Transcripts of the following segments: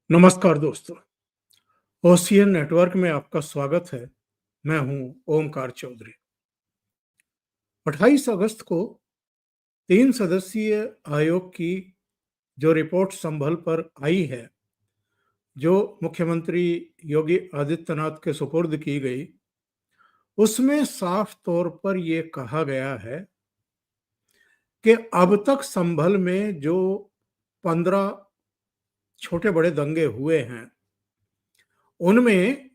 नमस्कार दोस्तों। Ocean network में आपका स्वागत है। मैं हूं ओमकार चौधरी। 28 अगस्त को 3 सदस्यीय आयोग की जो रिपोर्ट संभल पर आई है, जो मुख्यमंत्री योगी आदित्यनाथ के सुपुर्द की गई, उसमें साफ तौर पर यह कहा गया है कि अब तक संभल में जो 15 छोटे बड़े दंगे हुए हैं, उनमें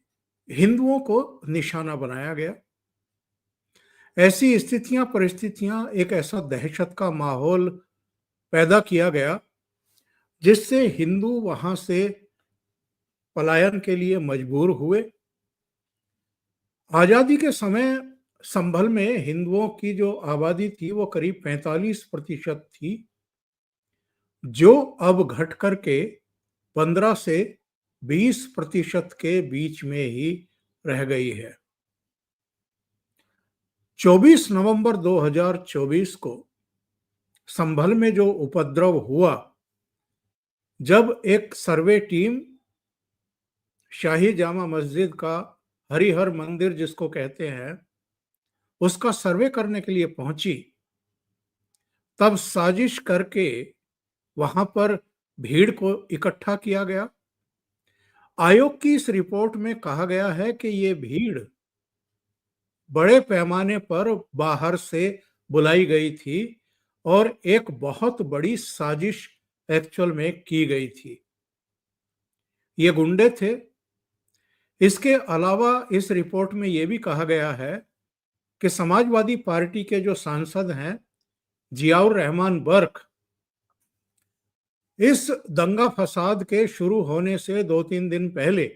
हिंदुओं को निशाना बनाया गया। ऐसी स्थितियां परिस्थितियां, एक ऐसा दहशत का माहौल पैदा किया गया जिससे हिंदू वहां से पलायन के लिए मजबूर हुए। आजादी के समय संभल में हिंदुओं की जो आबादी थी वो करीब 45% थी, जो अब घट करके 15 से 20% के बीच में ही रह गई है। 24 नवंबर 2024 को संभल में जो उपद्रव हुआ, जब एक सर्वे टीम शाही जामा मस्जिद का, हरिहर मंदिर जिसको कहते हैं, उसका सर्वे करने के लिए पहुंची, तब साजिश करके वहां पर भीड़ को इकट्ठा किया गया। आयोग की इस रिपोर्ट में कहा गया है कि ये भीड़ बड़े पैमाने पर बाहर से बुलाई गई थी और एक बहुत बड़ी साजिश एक्चुअल में की गई थी। ये गुंडे थे। इसके अलावा इस रिपोर्ट में यह भी कहा गया है कि समाजवादी पार्टी के जो सांसद हैं, जियाउर रहमान बर्क, इस दंगा फसाद के शुरू होने से 2-3 दिन पहले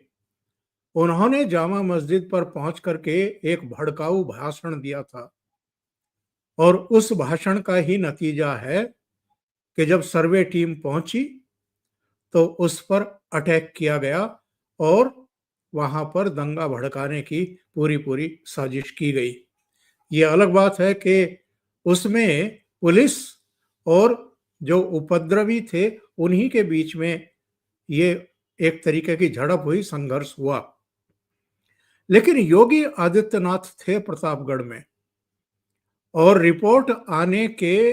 उन्होंने जामा मस्जिद पर पहुंच करके एक भड़काऊ भाषण दिया था। और उस भाषण का ही नतीजा है कि जब सर्वे टीम पहुंची तो उस पर अटैक किया गया और वहां पर दंगा भड़काने की पूरी पूरी साजिश की गई। ये अलग बात है कि उसमें पुलिस और जो उपद्रवी थे उन्हीं के बीच में ये एक तरीके की झड़प हुई, संघर्ष हुआ। लेकिन योगी आदित्यनाथ थे प्रतापगढ़ में और रिपोर्ट आने के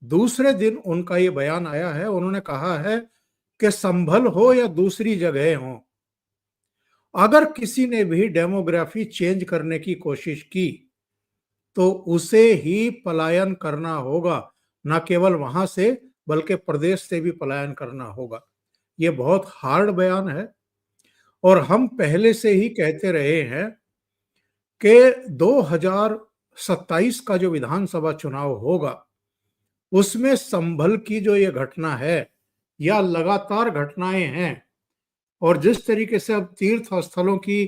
दूसरे दिन उनका ये बयान आया है। उन्होंने कहा है कि संभल हो या दूसरी जगह हो, अगर किसी ने भी डेमोग्राफी चेंज करने की कोशिश की तो उसे ही पलायन करना होगा। न केवल वहां से बल्कि प्रदेश से भी पलायन करना होगा। ये बहुत हार्ड बयान है और हम पहले से ही कहते रहे हैं कि 2027 का जो विधानसभा चुनाव होगा, उसमें संभल की जो ये घटना है या लगातार घटनाएं हैं, और जिस तरीके से अब तीर्थ स्थलों की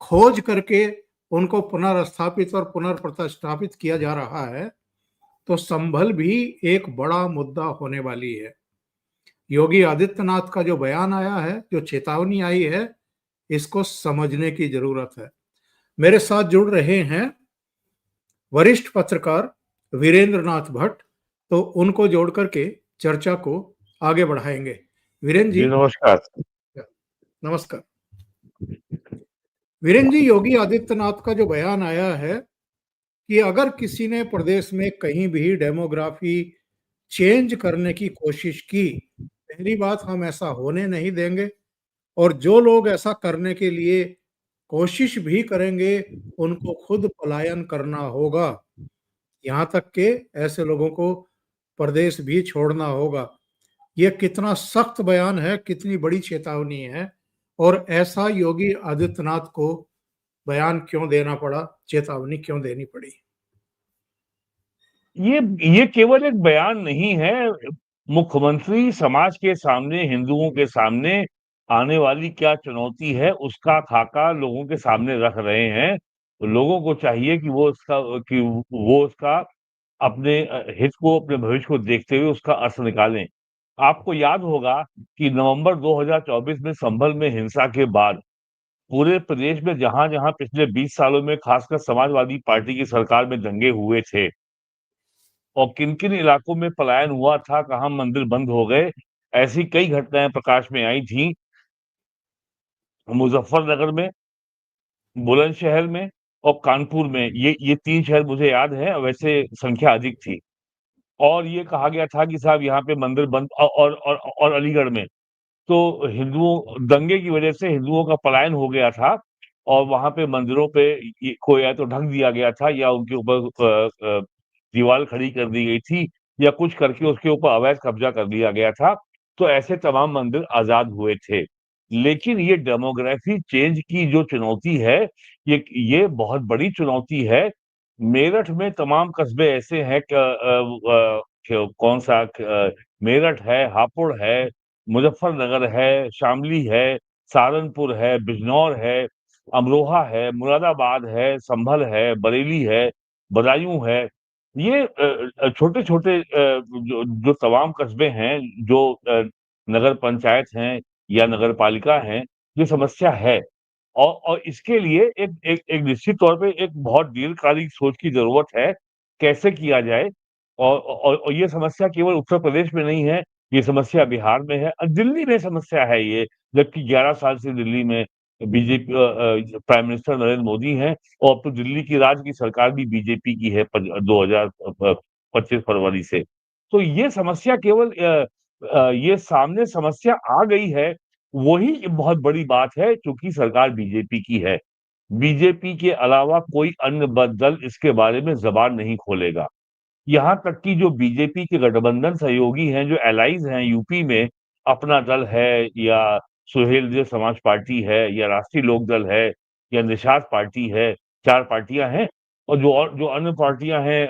खोज करके उनको पुनर्स्थापित और पुनर्प्रतिष्ठापित किया जा रहा है, तो संभल भी एक बड़ा मुद्दा होने वाली है। योगी आदित्यनाथ का जो बयान आया है, जो चेतावनी आई है, इसको समझने की जरूरत है। मेरे साथ जुड़ रहे हैं वरिष्ठ पत्रकार वीरेंद्र नाथ भट्ट, तो उनको जोड़ करके चर्चा को आगे बढ़ाएंगे। वीरेंद्र जी, नमस्कार। नमस्कार। वीरेंद्र जी, योगी आदित्यनाथ का जो बयान आया है कि अगर किसी ने प्रदेश में कहीं भी डेमोग्राफी चेंज करने की कोशिश की, पहली बात, हम ऐसा होने नहीं देंगे, और जो लोग ऐसा करने के लिए कोशिश भी करेंगे उनको खुद पलायन करना होगा। यहाँ तक कि ऐसे लोगों को प्रदेश भी छोड़ना होगा। ये कितना सख्त बयान है, कितनी बड़ी चेतावनी है, और ऐसा योगी आदित्यनाथ को बयान क्यों देना पड़ा, चेतावनी क्यों देनी पड़ी? ये केवल एक बयान नहीं है। मुख्यमंत्री समाज के सामने, हिंदुओं के सामने आने वाली क्या चुनौती है उसका खाका लोगों के सामने रख रहे हैं। लोगों को चाहिए कि वो उसका अपने हित को, अपने भविष्य को देखते हुए उसका अर्थ निकालें। आपको याद होगा कि नवंबर 2024 में संभल में हिंसा के बाद पूरे प्रदेश में जहां-जहां पिछले 20 सालों में खासकर समाजवादी पार्टी की सरकार में दंगे हुए थे और किन-किन इलाकों में पलायन हुआ था, कहाँ मंदिर बंद हो गए, ऐसी कई घटनाएँ प्रकाश में आई थी, मुज़फ्फरनगर में, बुलंदशहर में और कानपुर में। ये 3 शहर मुझे याद हैं, वैसे संख्या अधिक थी। और ये कहा गया था कि साहब यहाँ पे मंदिर बंद और अलीगढ़ में तो हिंदुओं दंगे की वजह से हिंदुओं का पलायन हो गया था और वहाँ पे मंदिरों पे को या तो ढक दिया गया था या उनके ऊपर दीवार खड़ी कर दी गई थी या कुछ करके उसके ऊपर अवैध कब्जा कर लिया गया था। तो ऐसे तमाम मंदिर आज़ाद हुए थे। लेकिन ये डेमोग्राफी चेंज की जो चुनौती है, ये बहुत बड़ी चुनौती है। मेरठ में तमाम कस्बे ऐसे हैं कौन-सा मेरठ है, हापुड़ है, मुज़फ्फरनगर है, शामली है, सहारनपुर है, बिजनौर है, अमरोहा है, मुरादाबाद है, संभल है, बरेली है, बदायूं है। ये छोटे-छोटे जो जो तमाम कस्बे हैं, जो नगर पंचायत हैं या नगर पालिका हैं, ये समस्या है। और इसके लिए एक एक एक निश्चित तौर पे एक बहुत दीर्घकालिक सोच की ज़रूरत है, कैसे किया जाए और ये समस्या केवल उत्तर प्रदेश में नहीं है, ये समस्या बिहार में है दिल्ली में समस्या है ये, जबकि 11 साल से दिल्ली में प्राइम मिनिस्टर नरेंद्र मोदी हैं और अब तो दिल्ली की राज्य की सरकार भी बीजेपी की है 25 फरवरी से। तो ये समस्या केवल ये सामने समस्या आ गई है, वही बहुत बड़ी बात है चूँकि सरकार बीजेपी की है। बीजेपी के अलावा कोई अन्य दल इसके बारे में ज़बान नहीं खोलेगा। यहाँ तक कि जो बीजेपी के गठबंधन सहयोगी हैं, जो एलाइज़ हैं यूपी में, अपना दल है या सुहेलदेव समाज पार्टी है या राष्ट्रीय लोक दल है या निषाद पार्टी है, 4 पार्टियाँ हैं और जो अन्य पार्टियाँ हैं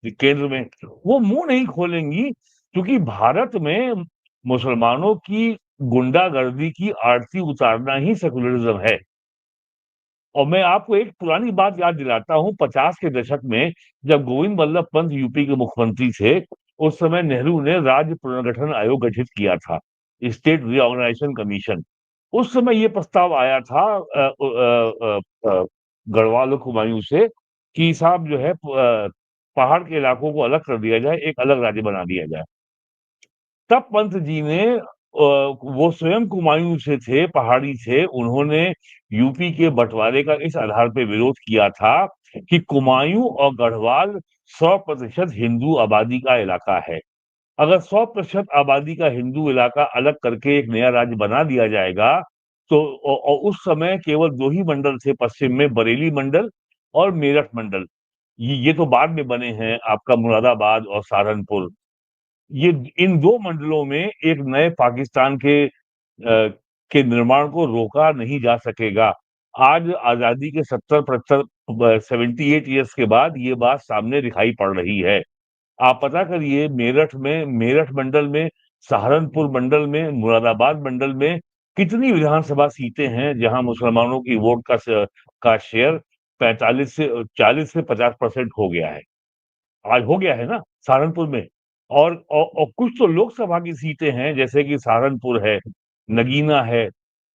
केंद्र में, वो मुँह नहीं खोलेंगी क्योंकि भारत में मुसलमानों की गुंडागर्दी की आरती उतारना ही सेकुलरिज़्म है। और मैं आपको एक पुरानी बात याद दिलाता हूँ 50 के दशक में जब गोविंद बल्लभ पंत यूपी के मुख्यमंत्री थे, उस समय नेहरू ने राज्य पुनर्गठन आयोग गठित किया था, स्टेट रिऑर्गनाइजेशन कमीशन। उस समय ये प्रस्ताव आया था गढ़वाल और कुमायूँ से कि साहब जो है पहाड़ के इलाकों को अलग कर दिया जाए, एक अलग राज्य बना दिया जाए। तब पंत जी ने वो स्वयं कुमायूँ से थे, पहाड़ी थे, उन्होंने यूपी के बँटवारे का इस आधार पे विरोध किया था कि कुमायूँ और गढ़वाल 100% हिंदू आबादी का इलाका है। अगर 100% आबादी का हिंदू इलाका अलग करके एक नया राज्य बना दिया जाएगा, तो उस समय केवल 2 ही मंडल थे पश्चिम में, बरेली मंडल और मेरठ मंडल। ये तो बाद में बने हैं, आपका मुरादाबाद और सहारनपुर। ये इन 2 मंडलों में एक नए पाकिस्तान के निर्माण को रोका नहीं जा सकेगा। आज आज़ादी के 70-75 78 इयर्स के बाद ये बात सामने दिखाई पड़ रही है। आप पता करिए मेरठ मंडल में, सहारनपुर मंडल में, मुरादाबाद मंडल में कितनी विधानसभा सीटें हैं जहाँ मुसलमानों की वोट का शेयर 45 से 40 से 50% हो गया है। आज हो गया है ना सहारनपुर में और कुछ तो लोकसभा की सीटें हैं जैसे कि सहारनपुर है, नगीना है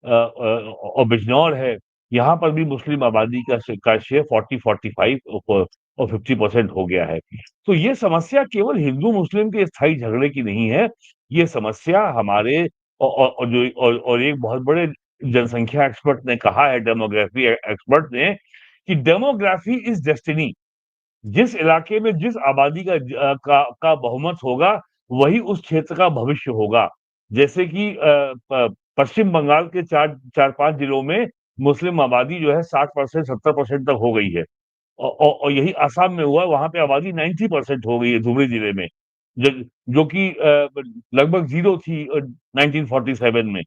और बिजनौर है। यहाँ पर भी मुस्लिम आबादी का शेयर 40-45 और 50% हो गया है। तो ये समस्या केवल हिंदू-मुस्लिम के स्थायी झगड़े की नहीं है, ये समस्या हमारे और एक बहुत बड़े जनसंख्या एक्सपर्ट ने कहा है डेमोग्राफी एक्सपर्ट ने कि डेमोग्राफी इज़ डेस्टिनी। जिस इलाके में जिस आबादी का बहुमत होगा, वही उस क्षेत्र का भविष्य होगा। जैसे कि पश्चिम बंगाल के 4-5 जिलों में मुस्लिम आबादी जो है 60% 70% तक हो गई है। और यही असम में हुआ, वहाँ पे आबादी 90% हो गई है धुबरी जिले में, ज जो कि लगभग 0 थी 1947 में।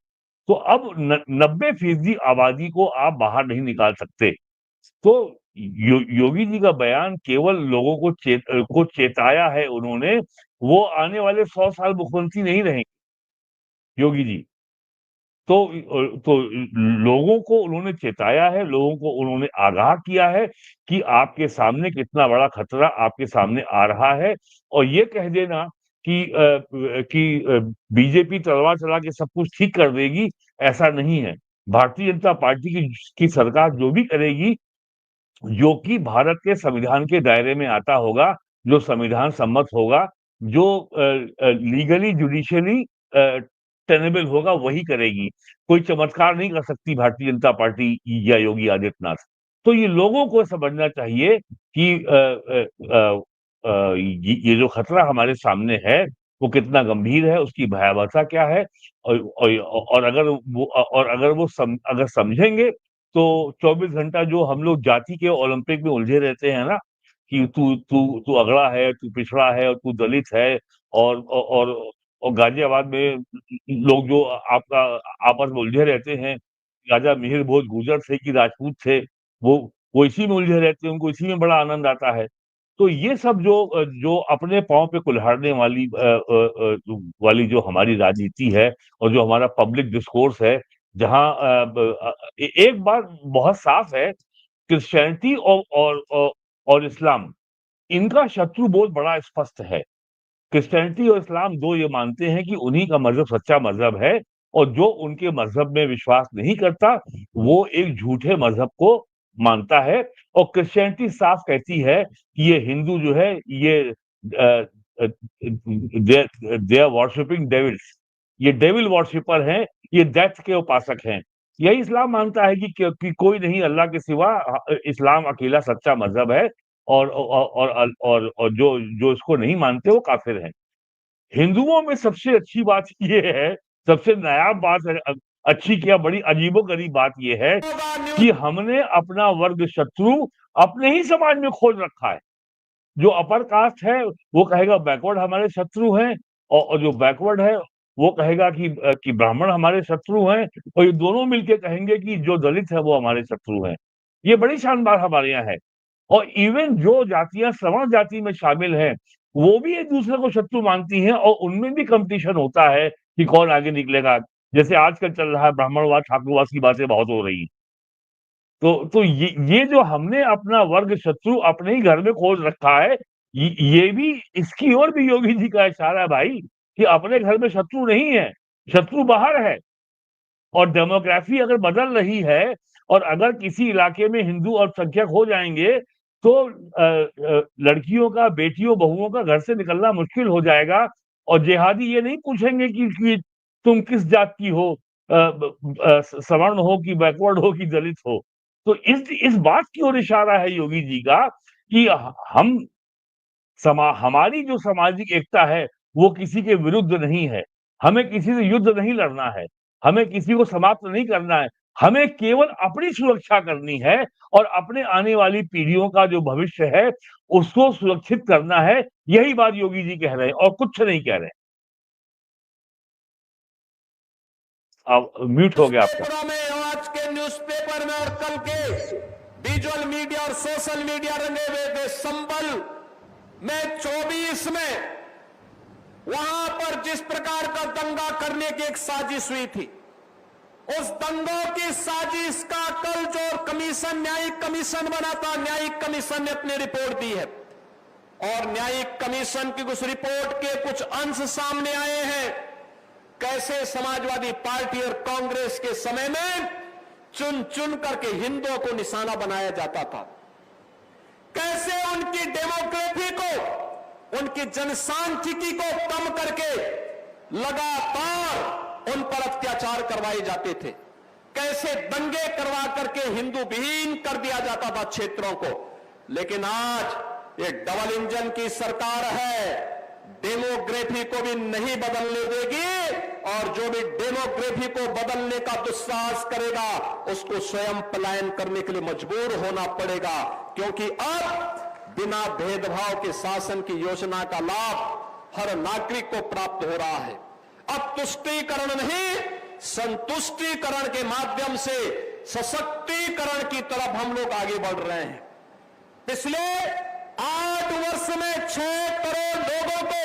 तो अब न 90% आबादी को आप बाहर नहीं निकाल सकते। तो योगी जी का बयान केवल लोगों को चेताया है उन्होंने, वो आने वाले 100 साल मुख्यमंत्री नहीं रहेंगे, योगी जी। तो लोगों को उन्होंने चेताया है, लोगों को उन्होंने आगाह किया है कि आपके सामने कितना बड़ा खतरा आपके सामने आ रहा है और ये कह देना कि बीजेपी तलवार चला के सब कुछ ठीक कर देगी, ऐसा नहीं है। भारतीय जनता पार्टी की सरकार जो भी करेगी जो कि भारत के संविधान के दायरे में आता होगा, जो संविधान सम्मत होगा, जो लीगली जुडिशियली टेनेबल होगा वही करेगी। कोई चमत्कार नहीं कर सकती भारतीय जनता पार्टी या योगी आदित्यनाथ। तो ये लोगों को समझना चाहिए कि ये जो खतरा हमारे सामने है वो कितना गंभीर है, उसकी भयावहता क्या है, और अगर वो अगर समझेंगे तो 24 घंटा जो हम लोग जाति के ओलंपिक में उलझे रहते हैं ना, कि तू तू तू अगड़ा है, तू पिछड़ा है और तू दलित है, और गाजियाबाद में लोग जो आपका आपस में उलझे रहते हैं, राजा मिहिर भोज गुर्जर थे कि राजपूत थे, वो इसी में उलझे रहते हैं, उनको इसी में बड़ा आनंद आता है। तो ये सब जो अपने पाँव पे कुल्हाड़ने वाली जो हमारी राजनीति है और जो हमारा पब्लिक डिस्कोर्स है, जहाँ एक बात बहुत साफ है, क्रिश्चियनिटी और इस्लाम, इनका शत्रु बहुत बड़ा स्पष्ट है। क्रिश्चियनिटी और इस्लाम 2 ये मानते हैं कि उन्हीं का मज़हब सच्चा मज़हब है, और जो उनके मज़हब में विश्वास नहीं करता, वो एक झूठे मज़हब को मानता है। और क्रिश्चियनिटी साफ कहती है कि ये हिंदू जो है ये दे आर वर्शिपिंग डेविल्स, ये डेविल वर्शिपर हैं, ये डेथ के उपासक हैं। यही इस्लाम मानता है कि कोई नहीं अल्लाह के सिवा, इस्लाम अकेला सच्चा मज़हब है, और जो इसको नहीं मानते वो काफिर हैं। हिंदुओं में सबसे अच्छी बात ये है, सबसे नायाब बात है, अच्छी क्या बड़ी अजीबोगरीब बात ये है कि हमने अपना वर्ग शत्रु अपने ही समाज में खोज रखा है। जो अपर कास्ट है वो कहेगा बैकवर्ड हमारे शत्रु हैं, और जो बैकवर्ड है वो कहेगा कि ब्राह्मण हमारे शत्रु हैं, और ये दोनों मिलके कहेंगे कि जो दलित है वो हमारे शत्रु हैं। ये बड़ी शानदार हमारे यहाँ है। और इवन जो जातियां सवर्ण जाति में शामिल हैं, वो भी एक दूसरे को शत्रु मानती हैं, और उनमें भी कंपटीशन होता है कि कौन आगे निकलेगा। जैसे आजकल चल रहा है ब्राह्मणवाद ठाकुरवाद की बातें बहुत हो रही हैं। तो ये जो हमने अपना वर्ग शत्रु अपने ही घर में खोज रखा है, ये भी, इसकी ओर भी योगी जी का इशारा है भाई, कि अपने घर में शत्रु नहीं है, शत्रु बाहर है। और डेमोग्राफी अगर बदल रही है, और अगर किसी इलाके में हिंदू अल्पसंख्यक हो जाएंगे, तो लड़कियों का, बेटियों बहुओं का घर से निकलना मुश्किल हो जाएगा। और जिहादी ये नहीं पूछेंगे कि तुम किस जात की हो, सवर्ण हो कि बैकवर्ड हो कि दलित हो। तो इस बात की ओर इशारा है योगी जी का कि हम हमारी जो सामाजिक एकता है वो किसी के विरुद्ध नहीं है। हमें किसी से युद्ध नहीं लड़ना है, हमें किसी को समाप्त नहीं करना है, हमें केवल अपनी सुरक्षा करनी है, और अपने आने वाली पीढ़ियों का जो भविष्य है उसको सुरक्षित करना है। यही बात योगी जी कह रहे हैं और कुछ नहीं कह रहे। अब म्यूट हो गया आपका। में आज के न्यूज़पेपर में और कल के विजुअल मीडिया और सोशल मीडिया रंगे हुए थे। संबल में 24 में वहां पर जिस प्रकार का दंगा करने की एक साजिश हुई थी, उस दंगों की साजिश का कल जो कमीशन, न्यायिक कमीशन बना था, न्यायिक कमीशन ने अपनी रिपोर्ट दी है, और न्यायिक कमीशन की उस रिपोर्ट के कुछ अंश सामने आए हैं। कैसे समाजवादी पार्टी और कांग्रेस के समय में चुन चुन करके हिंदुओं को निशाना बनाया जाता था, कैसे उनकी डेमोग्राफी को, उनकी जनसांख्यिकी को कम करके लगातार उन पर अत्याचार करवाए जाते थे, कैसे दंगे करवा करके हिंदू विहीन कर दिया जाता था क्षेत्रों को। लेकिन आज ये डबल इंजन की सरकार है, डेमोग्राफी को भी नहीं बदलने देगी, और जो भी डेमोग्राफी को बदलने का दुस्साहस करेगा उसको स्वयं पलायन करने के लिए मजबूर होना पड़ेगा। क्योंकि अब बिना भेदभाव के शासन की योजना का लाभ हर नागरिक को प्राप्त हो रहा है। अब तुष्टीकरण नहीं, संतुष्टीकरण के माध्यम से सशक्तिकरण की तरफ हम लोग आगे बढ़ रहे हैं। पिछले 8 वर्ष में 6 करोड़ लोगों को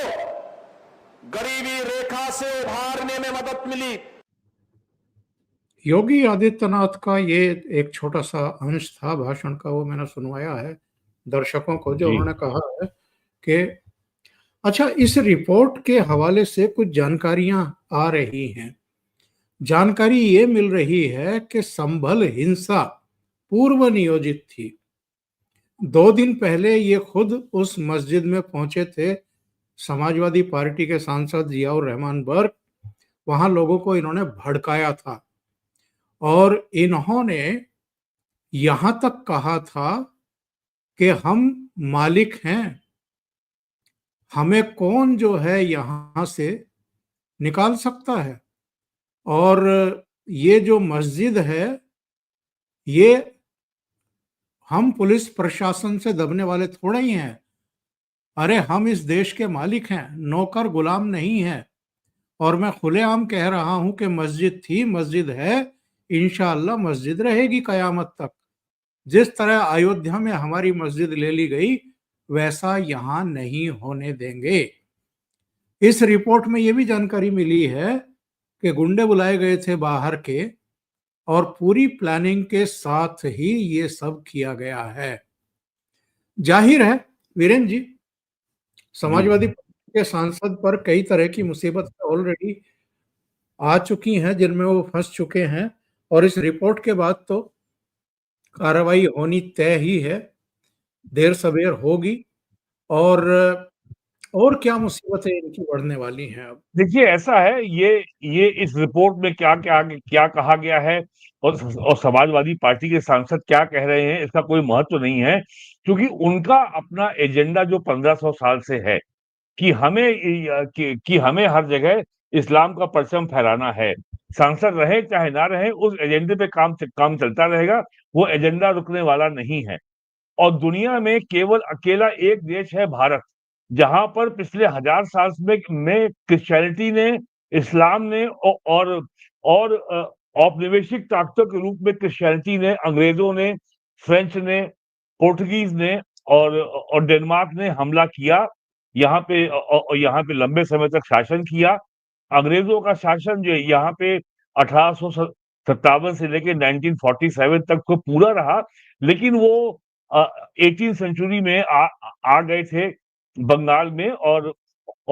गरीबी रेखा से उभारने में मदद मिली। योगी आदित्यनाथ का ये एक छोटा सा अंश था भाषण का, वो मैंने सुनवाया है दर्शकों को, जो उन्होंने कहा है कि अच्छा, इस रिपोर्ट के हवाले से कुछ जानकारियां आ रही हैं। जानकारी ये मिल रही है कि संभल हिंसा पूर्व नियोजित थी। 2 दिन पहले ये खुद उस मस्जिद में पहुंचे थे समाजवादी पार्टी के सांसद जियाउर रहमान बर्क, वहां लोगों को इन्होंने भड़काया था और इन्होंने यहां तक कहा था कि हम मालिक हैं, हमें कौन जो है यहां से निकाल सकता है। और ये जो मस्जिद है, ये हम पुलिस प्रशासन से दबने वाले थोड़े ही हैं। अरे हम इस देश के मालिक हैं, नौकर गुलाम नहीं हैं। और मैं खुलेआम कह रहा हूं कि मस्जिद थी, मस्जिद है, इंशाअल्लाह मस्जिद रहेगी कयामत तक। जिस तरह अयोध्या में हमारी मस्जिद ले ली गई, वैसा यहां नहीं होने देंगे। इस रिपोर्ट में यह भी जानकारी मिली है कि गुंडे बुलाए गए थे बाहर के और पूरी प्लानिंग के साथ ही ये सब किया गया है। जाहिर है वीरेंद्र जी, समाजवादी पार्टी के सांसद पर कई तरह की मुसीबत ऑलरेडी आ चुकी हैं, जिनमें वो फंस चुके हैं और इस रिपोर्ट के बाद तो कार्रवाई होनी तय ही है, देर सवेर होगी। और क्या मुसीबतें इनकी बढ़ने वाली हैं अब। देखिए ऐसा है, ये इस रिपोर्ट में क्या कहा गया है और समाजवादी पार्टी के सांसद क्या कह रहे हैं, इसका कोई महत्व नहीं है, क्योंकि उनका अपना एजेंडा जो 1500 साल से है कि हमें हर जगह इस्लाम का परचम फहराना है। सांसद रहे चाहे ना रहे, उस एजेंडे पे काम चलता रहेगा, वो एजेंडा रुकने वाला नहीं है। और दुनिया में केवल अकेला एक देश है भारत, जहां पर पिछले 1000 साल में क्रिश्चियनिटी ने, इस्लाम ने और औपनिवेशिक ताकतों के रूप में क्रिश्चियनिटी ने, अंग्रेजों ने, फ्रेंच ने, पोर्टुगीज ने और डेनमार्क ने हमला किया। यहाँ पे लंबे समय तक शासन किया। अंग्रेजों का शासन जो है यहाँ पे 1857 से लेके 1947 तक तो पूरा रहा, लेकिन वो 18th सेंचुरी में आ गए थे बंगाल में और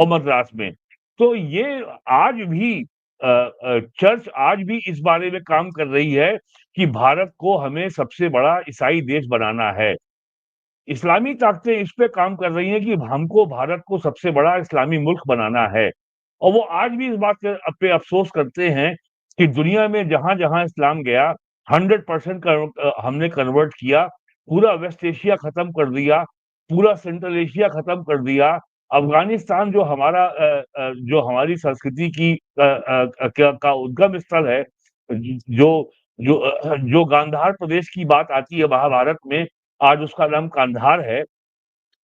मद्रास में। तो ये आज भी चर्च आज भी इस बारे में काम कर रही है कि भारत को हमें सबसे बड़ा ईसाई देश बनाना है। इस्लामी ताकतें इस पे काम कर रही हैं कि हमको भारत को सबसे बड़ा इस्लामी मुल्क बनाना है। और वो आज भी इस बात पे अफ़सोस करते हैं कि दुनिया में जहाँ-जहाँ इस्लाम गया 100% हमने कन्वर्ट किया, पूरा वेस्ट एशिया खत्म कर दिया, पूरा सेंट्रल एशिया खत्म कर दिया। अफ़गानिस्तान जो हमारी संस्कृति की का उद्गम स्थल है, जो जो गांधार प्रदेश की बात आती है महाभारत में, आज उसका नाम कांधार है।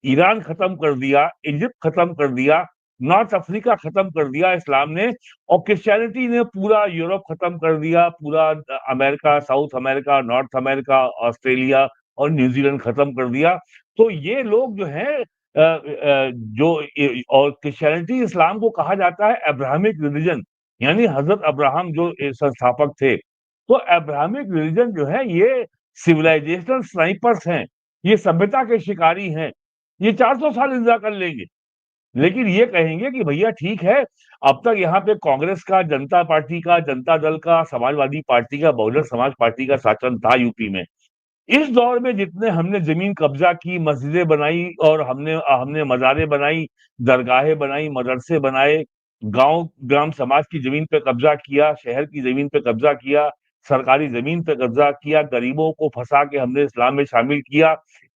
ईरान खत्म कर दिया, इजिप्ट खत्म कर दिया, नॉर्थ अफ्रीका खत्म कर दिया इस्लाम ने, और क्रिश्चियनिटी ने पूरा यूरोप खत्म कर दिया, पूरा America, south America, north America, Australia और न्यूजीलैंड खत्म कर दिया। तो ये लोग जो हैं और क्रिश्चियनिटी, इस्लाम को कहा जाता है अब्राहमिक रिलीजन, यानी हजरत अब्राहम जो संस्थापक थे। तो अब्राहमिक रिलीजन जो है, ये सिविलाइजेशनल स्नाइपर्स हैं, ये सभ्यता के शिकारी हैं। ये 400 साल इंतजार कर लेंगे, लेकिन ये कहेंगे कि भैया ठीक है, अब तक यहाँ पे कांग्रेस का, जनता पार्टी का, जनता दल का, समाजवादी पार्टी का, बहुजन समाज पार्टी का शासन था यूपी में। इस दौर में जितने हमने जमीन कब्जा की, मस्जिदें बनाई और हमने मज़ारें बनाई, दरगाहें बनाई, मदरसे बनाए, ग्राम समाज की जमीन पे कब्जा किया, शहर की जमीन पे कब्जा किया, सरकारी जमीन पे कब्जा किया, गरीबों को फंसा के हमने इस्लाम में शामिल किया।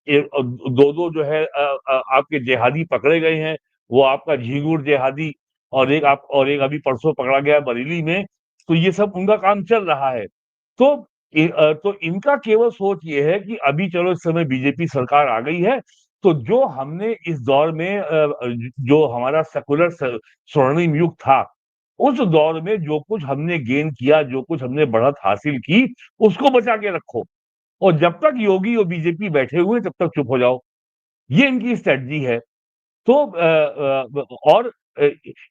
2-2 जो है आपके जिहादी पकड़े गए हैं, वो आपका झींगुर जिहादी और एक अभी परसों पकड़ा गया बरेली में। तो ये सब उनका काम चल रहा है। तो तो इनका केवल सोच ये है कि अभी चलो इस समय बीजेपी सरकार आ गई है, तो जो हमने इस दौर में जो हमारा सेकुलर स्वर्णिम युग था, उस दौर में जो कुछ हमने गेन किया, जो कुछ हमने बढ़त हासिल की, उसको बचा के रखो, और जब तक योगी और बीजेपी बैठे हुए तब तक चुप हो जाओ। ये इनकी स्ट्रैटेजी है। तो और अ,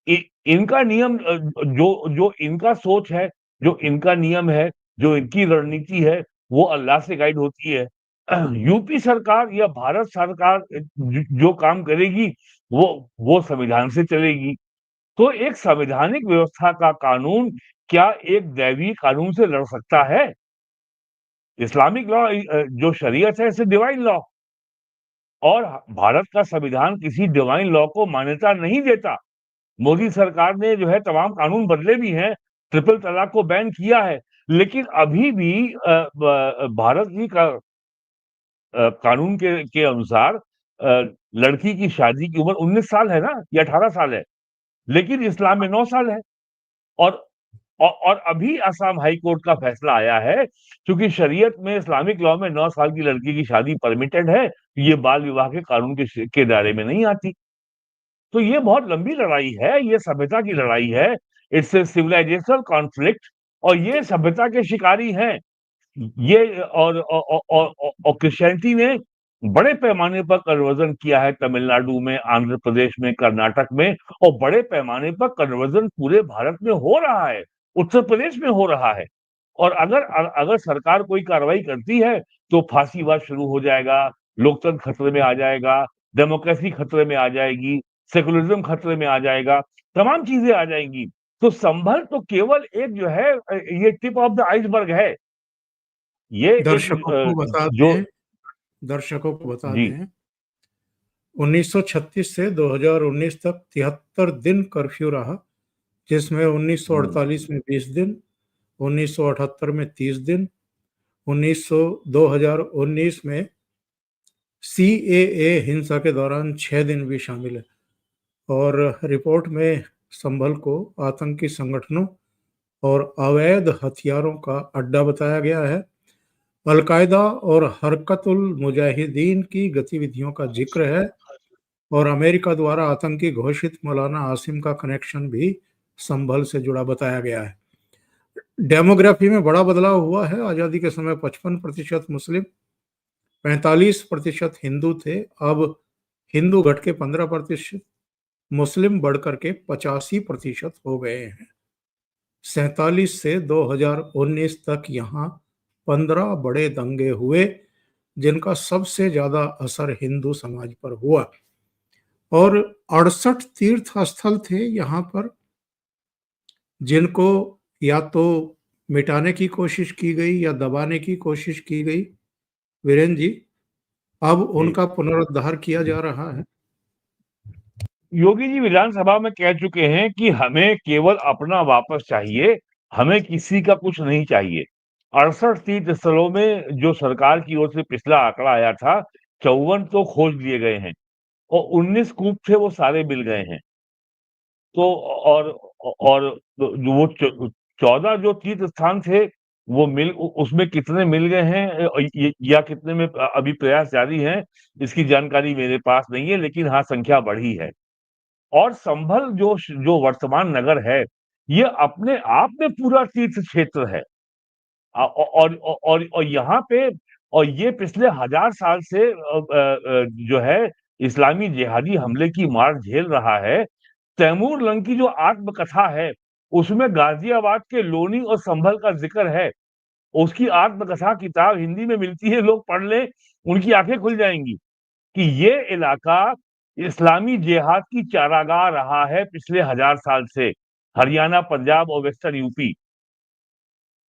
इ इनका नियम जो जो इनका सोच है, जो इनका नियम है, जो इनकी रणनीति है, वो अल्लाह से गाइड होती है। यूपी सरकार या भारत सरकार जो काम करेगी, वो संविधान से चलेगी। तो एक संवैधानिक व्यवस्था का कानून क्या एक दैवीय कानून से लड़ सकता है? इस्लामिक लॉ जो शरीयत है, इट्स अ डिवाइन लॉ। और भारत का संविधान किसी डिवाइन लॉ को मान्यता नहीं देता। मोदी सरकार ने जो है तमाम कानून बदले भी हैं, ट्रिपल तलाक को बैन किया है, लेकिन अभी भी भारत ही का कानून के अनुसार लड़की की शादी की उम्र 19 साल है ना, या 18 साल है, लेकिन इस्लाम में 9 साल है। और और अभी असम हाई कोर्ट का फैसला आया है, क्योंकि शरीयत में, इस्लामिक लॉ में 9 साल की लड़की की शादी परमिटेड है, ये बाल विवाह के कानून के दायरे में नहीं आती। तो ये बहुत लंबी लड़ाई है, ये सभ्यता की लड़ाई है, इट्स ए सिविलाइजेशनल कॉन्फ्लिक्ट, और ये सभ्यता के शिकारी हैं। ये और क्रिश्चियनिटी ने बड़े पैमाने पर कन्वर्जन किया है तमिलनाडु में, आंध्र प्रदेश में, कर्नाटक में, और बड़े पैमाने पर कन्वर्जन पूरे भारत में हो रहा है, उत्तर प्रदेश में हो रहा है। और अगर सरकार कोई कार्रवाई करती है तो फांसीवाद शुरू हो जाएगा, लोकतंत्र खतरे में आ जाएगा, डेमोक्रेसी खतरे में आ जाएगी, सेकुलरिज्म खतरे में आ जाएगा, तमाम चीजें आ जाएंगी। तो संभल तो केवल एक जो है ये टिप ऑफ द आइसबर्ग है। ये एक दर्शकों को बता जो दें दर्शकों को बता जी दें 1936 से 2019 तक 73 दिन कर्फ्यू रहा, जिसमें 1948 में 20 दिन, 1978 में 30 दिन, 2019 में CAA हिंसा के दौरान 6 दिन भी शामिल है। और रिपोर्ट में संभल को आतंकी संगठनों और अवैध हथियारों का अड्डा बताया गया है। अलकायदा और हरकतुल मुजाहिदीन की गतिविधियों का जिक्र है, और अमेरिका द्वारा आतंकी घोषित मौलाना आसिम का कनेक्शन भी संभल से जुड़ा बताया गया है। डेमोग्राफी में बड़ा बदलाव हुआ है। आज़ादी के समय 55% मुस्लिम, 45% हिंदू थे। अब हिंदू घट के 15%, मुस्लिम बढ़कर के 85% हो गए हैं। 47 से 2019 तक यहाँ 15 बड़े दंगे हुए, जिनका सबसे ज्यादा असर हिंदू समाज पर हुआ। और 68 तीर्थ स्थल थे यहाँ पर, जिनको या तो मिटाने की कोशिश की गई या दबाने की कोशिश की गई। वीरेंद्र जी, अब उनका पुनरुद्धार किया जा रहा है। योगी जी विधानसभा में कह चुके हैं कि हमें केवल अपना वापस चाहिए, हमें किसी का कुछ नहीं चाहिए। 68 तीर्थ स्थलों में जो सरकार की ओर से पिछला आंकड़ा आया था, 54 तो खोज लिए गए हैं, और 19 कूप थे, वो सारे मिल गए हैं। तो और जो वो 14 जो तीर्थ स्थान थे, वो उसमें कितने मिल गए हैं या कितने में अभी प्रयास जारी है, इसकी जानकारी मेरे पास नहीं है, लेकिन हाँ, संख्या बढ़ी है। और संभल जो वर्तमान नगर है, ये अपने आप में पूरा तीर्थ क्षेत्र है। और यहाँ पे, और ये पिछले 1000 साल से जो है इस्लामी जिहादी हमले की मार झेल रहा है। तैमूर लंग की जो आत्मकथा है, उसमें गाजियाबाद के लोनी और संभल का जिक्र है। उसकी आत्मकथा किताब हिंदी में मिलती है, लोग पढ़ लें, उनकी आंखें खुल जाएंगी कि ये इलाका इस्लामी जिहाद की चारागाह रहा है पिछले 1000 साल से, हरियाणा, पंजाब और वेस्टर्न यूपी।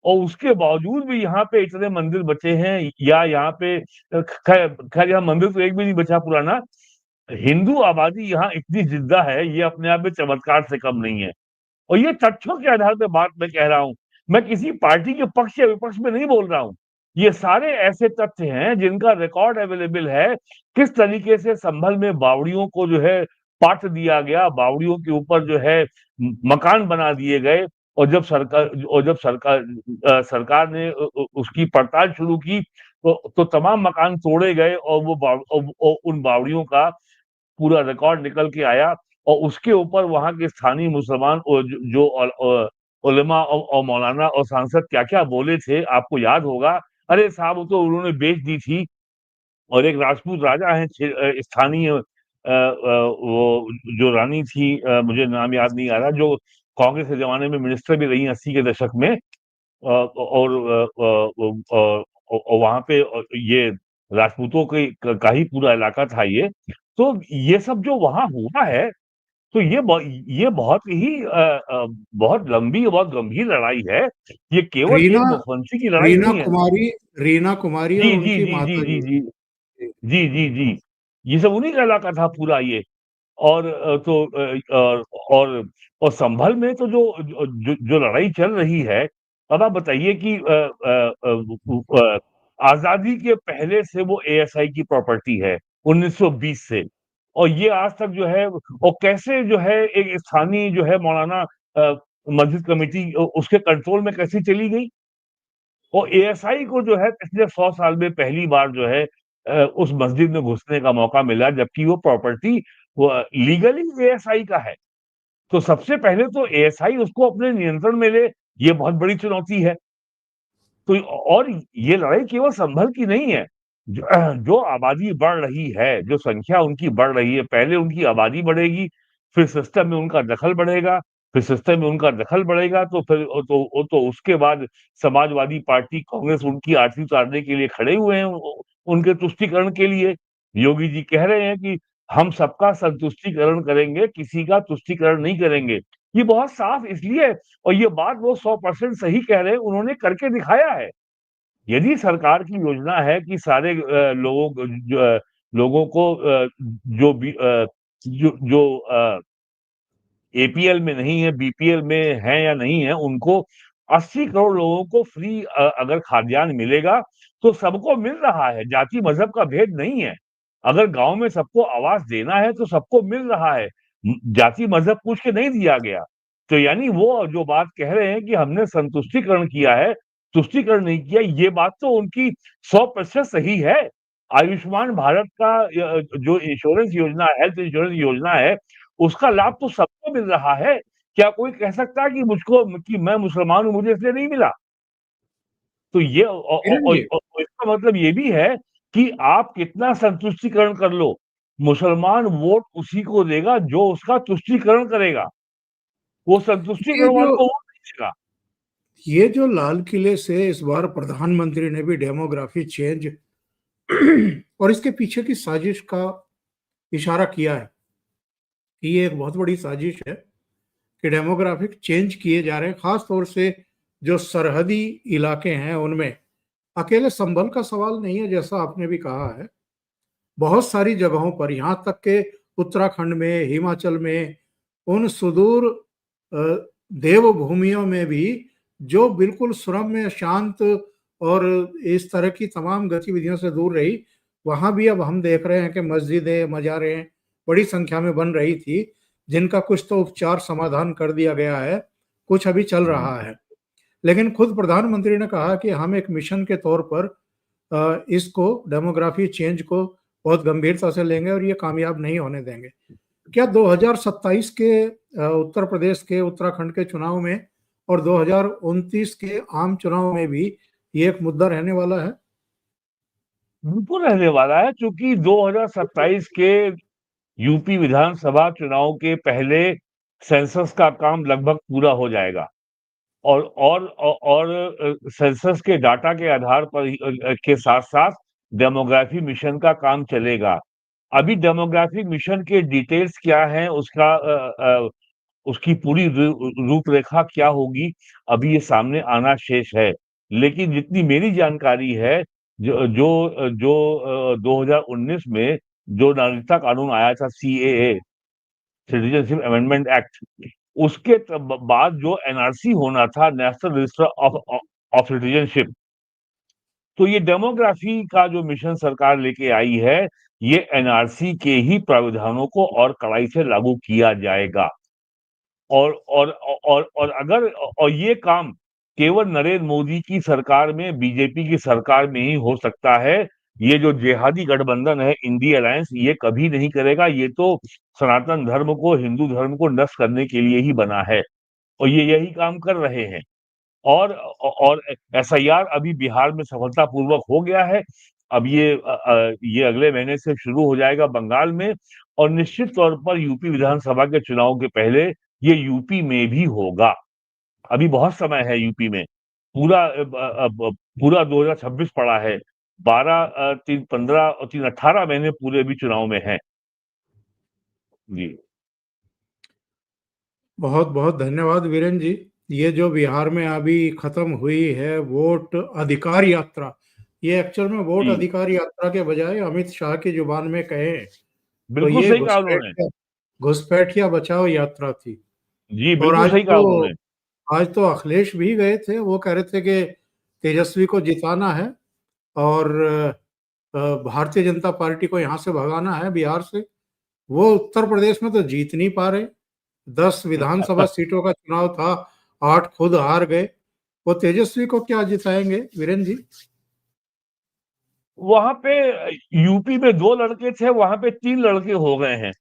और उसके बावजूद भी यहाँ पे इतने मंदिर बचे हैं, या यहाँ पे खैर यहाँ मंदिर तो एक भी नहीं बचा पुराना। हिंदू आबादी यहाँ इतनी जिंदा है, ये अपने आप में चमत्कार से कम नहीं है। और ये तथ्यों के आधार पर बात मैं कह रहा हूं, मैं किसी पार्टी के पक्ष या विपक्ष में नहीं बोल रहा हूं। ये सारे ऐसे तथ्य हैं जिनका रिकॉर्ड अवेलेबल है, किस तरीके से संभल में बावड़ियों को जो है पाट दिया गया, बावड़ियों के ऊपर जो है मकान बना दिए गए। और जब सरकार ने उसकी पड़ताल शुरू की, तो तमाम मकान तोड़े गए, और उन बावड़ियों का पूरा रिकॉर्ड निकल के आया। और उसके ऊपर वहां के स्थानीय मुसलमान और जो उलेमा और मौलाना और सांसद क्या क्या बोले थे, आपको याद होगा। अरे साहब, वो तो उन्होंने बेच दी थी। और एक राजपूत राजा है स्थानीय, वो जो रानी थी, मुझे नाम याद नहीं आ रहा, जो कांग्रेस के जमाने में मिनिस्टर भी रही 80 के दशक में। और वहां पे ये राजपूतों का ही पूरा इलाका था ये। तो ये सब जो वहां हुआ है, तो ये बहुत लंबी और बहुत गंभीर लड़ाई है। ये केवल रीना एक मुख्यमंत्री की लड़ाई रीना नहीं है। कुमारी रीना कुमारी और जी जी उनकी जी जी माता जी जी। जी जी जी जी ये सब उन्हीं का इलाका था पूरा ये। और तो और संभल में तो जो लड़ाई चल रही है, अब आप बताइए कि आजादी के पहले से वो एएसआई की प्रॉपर्टी है 1920 से, और ये आज तक जो है, और कैसे जो है एक स्थानीय जो है मौलाना मस्जिद कमेटी उसके कंट्रोल में कैसे चली गई, और एएसआई को जो है पिछले 100 साल में पहली बार जो है उस मस्जिद में घुसने का मौका मिला, जबकि वो प्रॉपर्टी लीगली एएसआई का है। तो सबसे पहले तो एएसआई उसको अपने नियंत्रण में ले, ये बहुत बड़ी चुनौती है। तो और ये लड़ाई केवल संभल की नहीं है। जो आबादी बढ़ रही है, जो संख्या उनकी बढ़ रही है, पहले उनकी आबादी बढ़ेगी, फिर सिस्टम में उनका दखल बढ़ेगा, फिर सिस्टम में उनका दखल बढ़ेगा, तो फिर तो उसके बाद समाजवादी पार्टी, कांग्रेस उनकी आरती उतारने के लिए खड़े हुए हैं, उनके तुष्टीकरण के लिए। योगी जी कह रहे हैं कि हम सबका संतुष्टीकरण करेंगे, किसी का तुष्टीकरण नहीं करेंगे। ये बहुत साफ इसलिए है, और ये बात वो 100% सही कह रहे हैं, उन्होंने करके दिखाया है। यदि सरकार की योजना है कि सारे लोगों को जो भी एपीएल में नहीं है, बीपीएल में है या नहीं है, उनको 80 करोड़ लोगों को फ्री अगर खाद्यान्न मिलेगा, तो सबको मिल रहा है, जाति मजहब का भेद नहीं है। अगर गांव में सबको आवास देना है तो सबको मिल रहा है, जाति मजहब पूछ के नहीं दिया गया। तो यानी वो जो बात कह रहे हैं कि हमने संतुष्टिकरण किया है, तुष्टिकरण नहीं किया, ये बात तो उनकी 100% सही है। आयुष्मान भारत का जो इंश्योरेंस योजना, हेल्थ इंश्योरेंस योजना है, उसका लाभ तो सबको मिल रहा है। क्या कोई कह सकता है कि मैं मुसलमान हूं, मुझे इसलिए नहीं मिला? तो ये किरण जी, इसका मतलब ये भी है कि आप कितना संतुष्टिकरण कर लो, मुसलमान वोट उसी को देगा जो उसका तुष्टिकरण करेगा, वो ये संतुष्टिकरण वाले जो को वोट नहीं देगा। ये जो लाल किले से इस बार प्रधानमंत्री ने भी डेमोग्राफी चेंज और इसके पीछे की साजिश का इशारा किया है कि ये एक बहुत बड़ी साजिश है कि डेमोग्राफिक चेंज किए जा रहे हैं, खास तौर से जो सरहदी इलाके हैं उनमें। अकेले संभल का सवाल नहीं है, जैसा आपने भी कहा है, बहुत सारी जगहों पर, यहाँ तक के उत्तराखंड में, हिमाचल में, उन सुदूर देवभूमियों में भी जो बिल्कुल सुरम्य, शांत और इस तरह की तमाम गतिविधियों से दूर रही, वहाँ भी अब हम देख रहे हैं कि मस्जिदें, मज़ारें बड़ी संख्या में बन रही थी, जिनका कुछ तो उपचार समाधान कर दिया गया है, कुछ अभी चल रहा है। लेकिन खुद प्रधानमंत्री ने कहा कि हम एक मिशन के तौर पर इसको, डेमोग्राफी चेंज को बहुत गंभीरता से लेंगे और ये कामयाब नहीं होने देंगे। क्या 2027 के उत्तर प्रदेश के, उत्तराखंड के चुनाव में और 2029 के आम चुनाव में भी ये एक मुद्दा रहने वाला है? बिल्कुल रहने वाला है, क्योंकि 2027 के यूपी विधानसभा चुनाव के पहले सेंसस का काम लगभग पूरा हो जाएगा, और सेंसस के डाटा के आधार पर के साथ साथ डेमोग्राफी मिशन का काम चलेगा। अभी डेमोग्राफिक मिशन के डिटेल्स क्या हैं, उसकी पूरी रूपरेखा क्या होगी, अभी ये सामने आना शेष है। लेकिन जितनी मेरी जानकारी है, जो जो जो 2019 में जो नागरिकता कानून आया था, सीएए, सिटीजनशिप अमेंडमेंट एक्ट, उसके बाद जो एनआरसी होना था, नेशनल रजिस्टर ऑफ सिटीजनशिप, तो ये डेमोग्राफी का जो मिशन सरकार लेके आई है, ये एनआरसी के ही प्रावधानों को और कड़ाई से लागू किया जाएगा। और अगर ये काम केवल नरेंद्र मोदी की सरकार में, बीजेपी की सरकार में ही हो सकता है। ये जो जिहादी गठबंधन है, इंडिया अलायंस, ये कभी नहीं करेगा। ये तो सनातन धर्म को, हिंदू धर्म को नष्ट करने के लिए ही बना है, और ये यही काम कर रहे हैं। और एसआईआर अभी बिहार में सफलतापूर्वक हो गया है। अब ये अगले महीने से शुरू हो जाएगा बंगाल में, और निश्चित तौर पर यूपी विधानसभा के चुनाव के पहले ये यूपी में भी होगा। अभी बहुत समय है यूपी में, पूरा 2026 पड़ा है, 12 3 15 और 3 18 महीने पूरे भी चुनाव में हैं। जी। बहुत बहुत धन्यवाद वीरेन जी। ये जो बिहार में अभी खत्म हुई है वोट अधिकार यात्रा, ये एक्चुअल में वोट जी, अधिकार यात्रा के बजाय अमित शाह की जुबान में कहें तो बिल्कुल ये सही कहा उन्होंने। घुसपैठ या बचाओ यात्रा थी। जी, और बिल्कुल सही कहा उन्होंने। आज तो अखिलेश भी गए थे, वो कह रहे थे कि तेजस्वी को जिताना है और भारतीय जनता पार्टी को यहाँ से भगाना है बिहार से। वो उत्तर प्रदेश में तो जीत नहीं पा रहे। 10 विधानसभा सीटों का चुनाव था, 8 खुद हार गए। वो तेजस्वी को क्या जिताएंगे वीरेंद्र जी? वहाँ पे यूपी में 2 लड़के थे, वहाँ पे 3 लड़के हो गए हैं।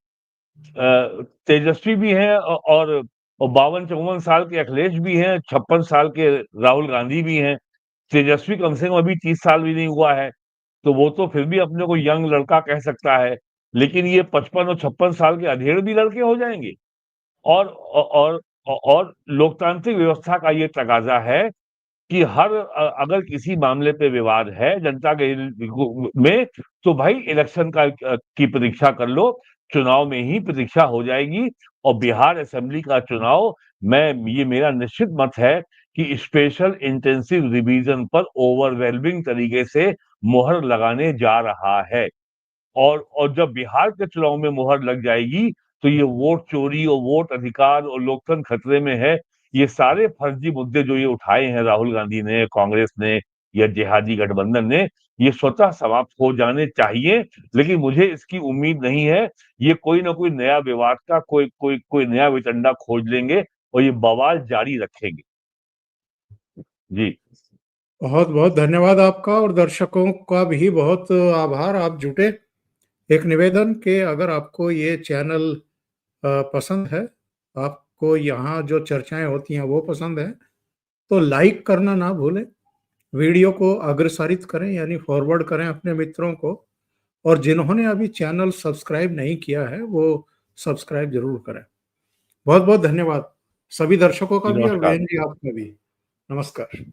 तेजस्वी भी हैं और 52-54 साल के अखिलेश भी हैं, 56 साल के राहुल गांधी भी हैं। तेजस्वी कम से कम अभी 30 साल भी नहीं हुआ है, तो वो तो फिर भी अपने को यंग लड़का कह सकता है। लेकिन ये 55 और 56 साल के अधेड़ भी लड़के हो जाएँगे। और और लोकतांत्रिक व्यवस्था का ये तकाज़ा है कि अगर किसी मामले पे विवाद है जनता के में, तो भाई इलेक्शन की प्रतीक्षा कर लो, चुनाव में ही प्रतीक्षा हो जाएगी। और बिहार असेंबली का चुनाव, ये मेरा निश्चित मत है कि स्पेशल इंटेंसिव रिवीजन पर ओवरवेलमिंग तरीके से मुहर लगाने जा रहा है। और जब बिहार के चुनाव में मुहर लग जाएगी, तो ये वोट चोरी और वोट अधिकार और लोकतंत्र खतरे में है, ये सारे फर्जी मुद्दे जो ये उठाए हैं राहुल गांधी ने, कांग्रेस ने या जिहादी गठबंधन ने, ये स्वतः समाप्त हो जाने चाहिए। लेकिन मुझे इसकी उम्मीद नहीं है। ये कोई ना कोई नया विवाद का कोई नया वितंडा खोज लेंगे और ये बवाल जारी रखेंगे। जी। बहुत-बहुत धन्यवाद आपका और दर्शकों का भी बहुत आभार, आप जुटे। एक निवेदन कि अगर आपको ये चैनल पसंद है, आपको यहाँ जो चर्चाएँ होती हैं वो पसंद है, तो लाइक करना ना भूलें। वीडियो को अग्रसारित करें यानी फॉरवर्ड करें अपने मित्रों को, और जिन्होंने अभी चैनल सब्सक्राइब नहीं किया है, वो सब्सक्राइब ज़रूर करें। बहुत-बहुत धन्यवाद। सभी दर्शकों का जी, भी और नमस्कार। वीरेंद्र जी आपका भी। नमस्कार।